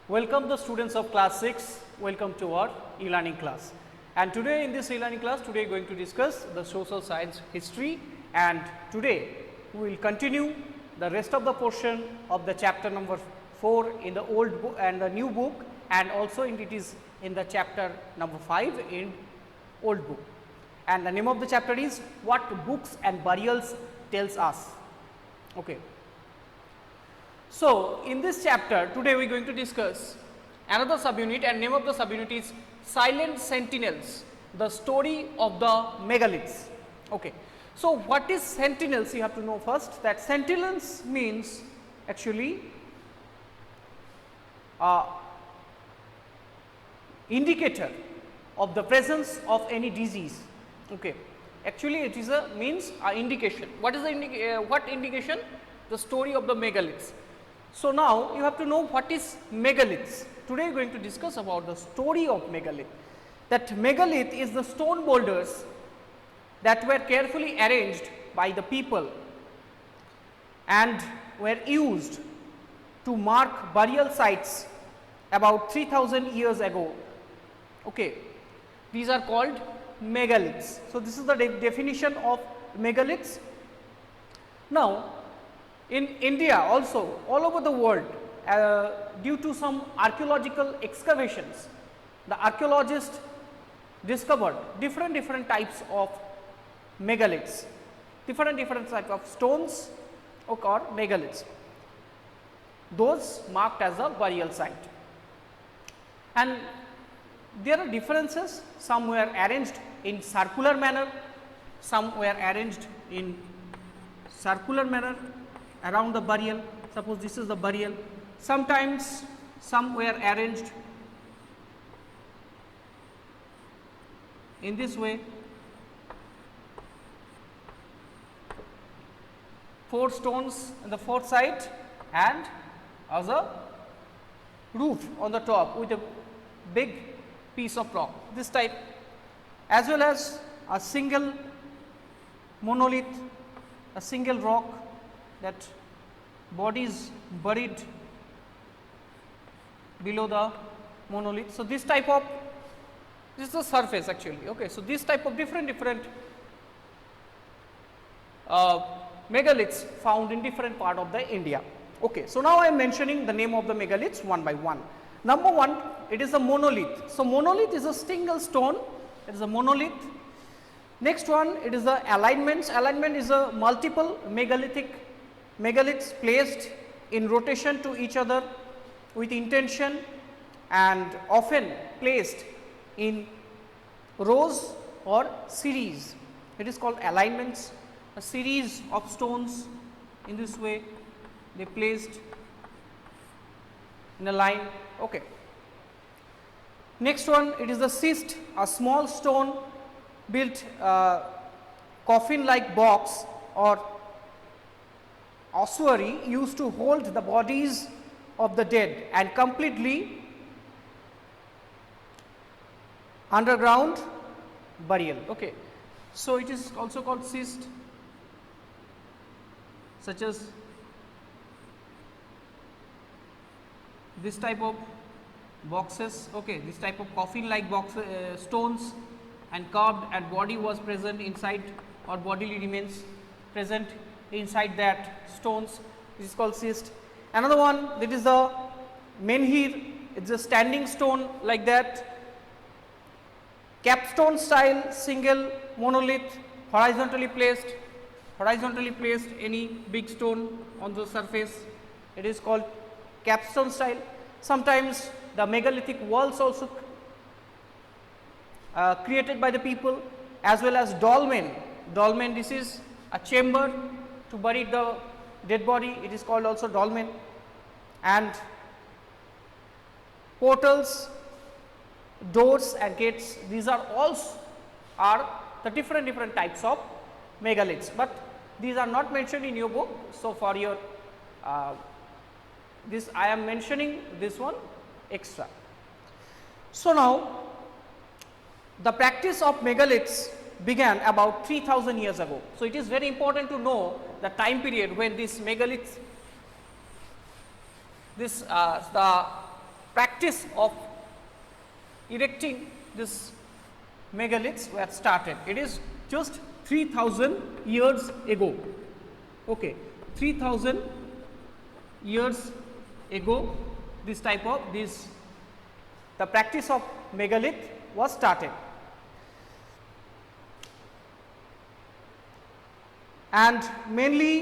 Welcome the students of class 6, welcome to our e-learning class. And today in this e-learning class, today going to discuss the social science history, and today we will continue the rest of the portion of the chapter number 4 in the old book and the new book, and also it is in the chapter number 5 in old book. And the name of the chapter is What Books and Burials Tells Us. Okay. So, in this chapter today we are going to discuss another subunit, and name of the subunit is Silent Sentinels, the story of the megaliths. Okay. So, what is sentinels? You have to know first that sentinels means actually indicator of the presence of any disease. Okay. Actually it is a means indication. What is the what indication? The story of the megaliths. So, now you have to know what is megaliths. Today we are going to discuss about the story of megalith. That megalith is the stone boulders that were carefully arranged by the people and were used to mark burial sites about 3000 years ago. Okay. These are called megaliths. So, this is the definition of megaliths. Now, in India also, all over the world, due to some archaeological excavations, the archaeologists discovered different types of megaliths, different types of stones or megaliths, those marked as a burial site. And there are differences. Some were arranged in circular manner, some were arranged in circular manner around the burial. Suppose this is the burial. Sometimes some were arranged in this way, 4 stones on the fourth side and as a roof on the top with a big piece of rock, this type, as well as a single monolith, a single rock, that body is buried below the monolith. So, this type of, this is the surface actually. Okay. So, this type of different megaliths found in different part of the India. Okay. So, now I am mentioning the name of the megaliths one by one. Number 1, it is a monolith. So, monolith is a single stone, it is a monolith. Next one, it is the alignments. Alignment is a multiple megaliths placed in rotation to each other with intention and often placed in rows or series. It is called alignments. A series of stones in this way they placed in a line. Okay. Next one, it is the schist, a small stone built coffin like box or ossuary used to hold the bodies of the dead and completely underground burial. Okay. So, it is also called schist, such as this type of boxes. Okay. This type of coffin like box stones and carved, and body was present inside or bodily remains present inside that stones. This is called schist. Another one, that is the menhir. It is a standing stone like that. Capstone style single monolith, horizontally placed any big stone on the surface. It is called capstone style. Sometimes the megalithic walls also created by the people, as well as dolmen. Dolmen, this is a chamber to bury the dead body, it is called also dolmen. And portals, doors and gates, these are all the different types of megaliths, but these are not mentioned in your book. So, for your this I am mentioning this one extra. So, now the practice of megaliths began about 3000 years ago. So, it is very important to know the time period when this megaliths, the practice of erecting this megaliths were started. It is just 3000 years ago. Okay, 3000 years ago, this type of the practice of megalith was started. And mainly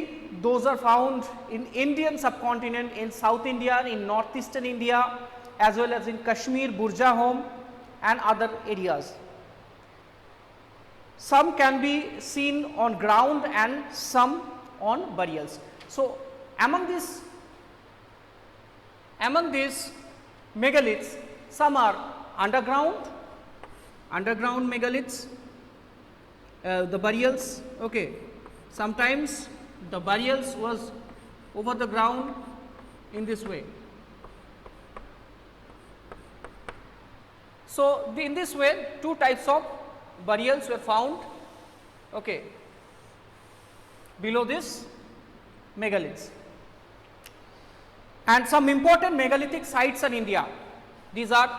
those are found in Indian subcontinent, in South India, in northeastern India, as well as in Kashmir, Burjahom and other areas. Some can be seen on ground and some on burials. So, among these megaliths, some are underground megaliths, the burials. Okay. Sometimes the burials was over the ground in this way. So, in this way two types of burials were found, okay, below this megaliths. And some important megalithic sites in India, these are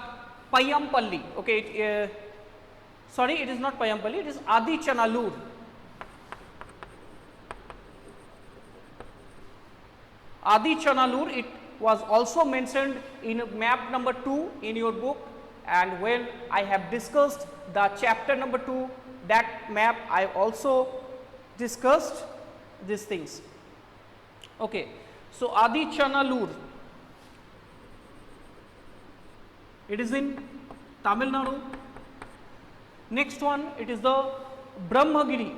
Payampalli, okay, sorry, it is not Payampalli, it is Adi Chanalur. Adi Chanalur, it was also mentioned in map number 2 in your book, and when I have discussed the chapter number 2, that map I also discussed these things. Okay. So, Adi Chanalur, it is in Tamil Nadu. Next one, it is the Brahmagiri.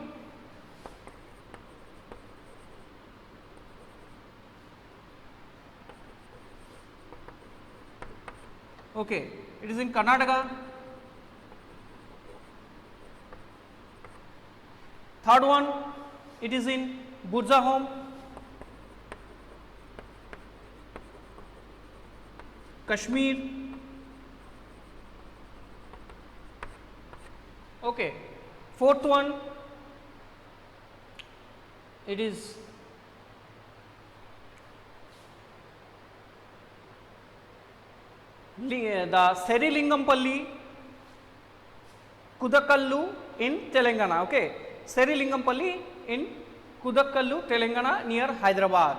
Okay, it is in Karnataka. Third one, it is in Burjahom. Kashmir. Okay. Fourth one, it is the Serilingampalli Kudakallu in Telangana. Okay, Serilingampalli in Kudakallu, Telangana, near Hyderabad.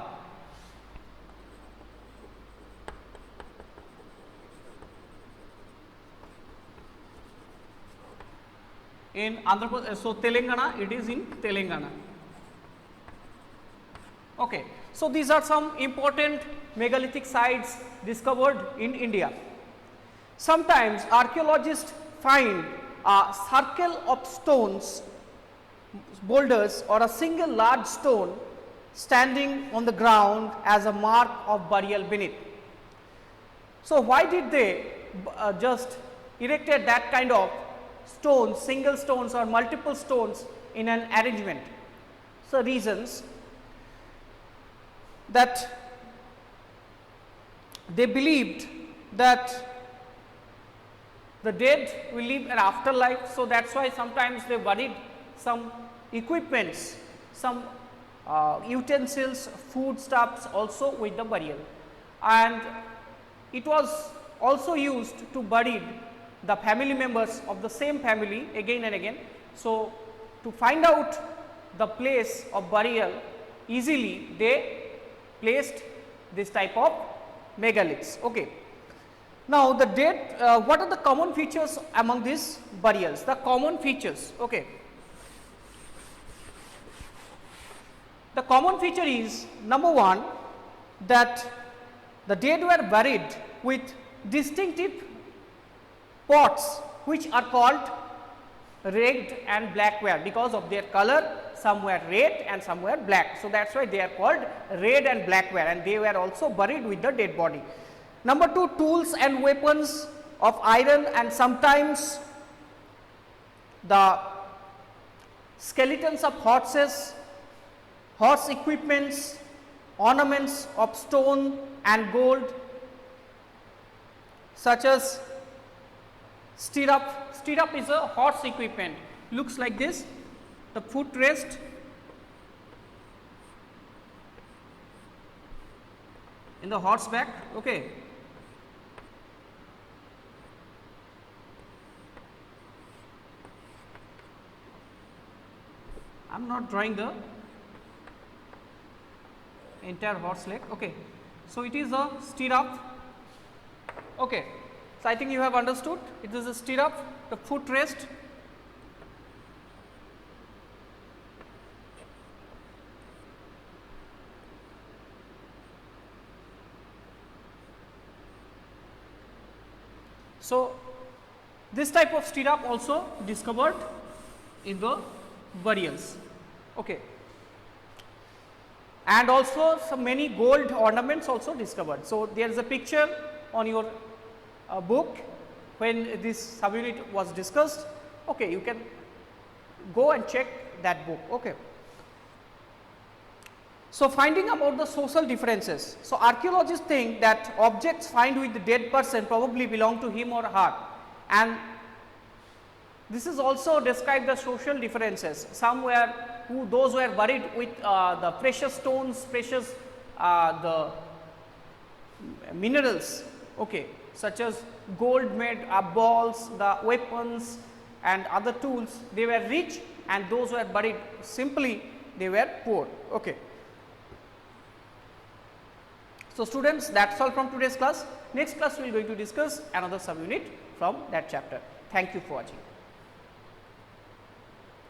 In Andhra Pradesh, so Telangana, it is in Telangana. Okay. So, these are some important megalithic sites discovered in India. Sometimes archaeologists find a circle of stones, boulders, or a single large stone standing on the ground as a mark of burial beneath. So, why did they just erected that kind of stones, single stones or multiple stones in an arrangement? So, reasons that they believed that the dead will live an afterlife. So, that is why sometimes they buried some equipments, some utensils, foodstuffs also with the burial, and it was also used to bury the family members of the same family again and again. So, to find out the place of burial easily, they placed this type of megaliths. Okay. Now, the dead, what are the common features among these burials? The common features, okay. The common feature is, number one, that the dead were buried with distinctive spots which are called red and black ware because of their color. Some were red and some were black. So, that is why they are called red and black ware, and they were also buried with the dead body. Number two, tools and weapons of iron, and sometimes the skeletons of horses, horse equipments, ornaments of stone and gold, such as stirrup. Stirrup is a horse equipment, looks like this, the footrest, in the horseback. Okay. am not drawing the entire horse leg. Okay. So, it is a stirrup. Okay. So, I think you have understood, it is a stirrup, the footrest. So, this type of stirrup also discovered in the burials. Okay. And also some many gold ornaments also discovered. So, there is a picture on your book when this subunit was discussed. Okay, you can go and check that book. Okay. So, finding about the social differences. So, archaeologists think that objects found with the dead person probably belong to him or her, and this is also describe the social differences. Some were those were buried with the precious stones, precious the minerals, okay, such as gold made balls, the weapons and other tools. They were rich, and those were buried simply, they were poor. Okay. So, students, that is all from today's class. Next class we are going to discuss another subunit from that chapter. Thank you for watching.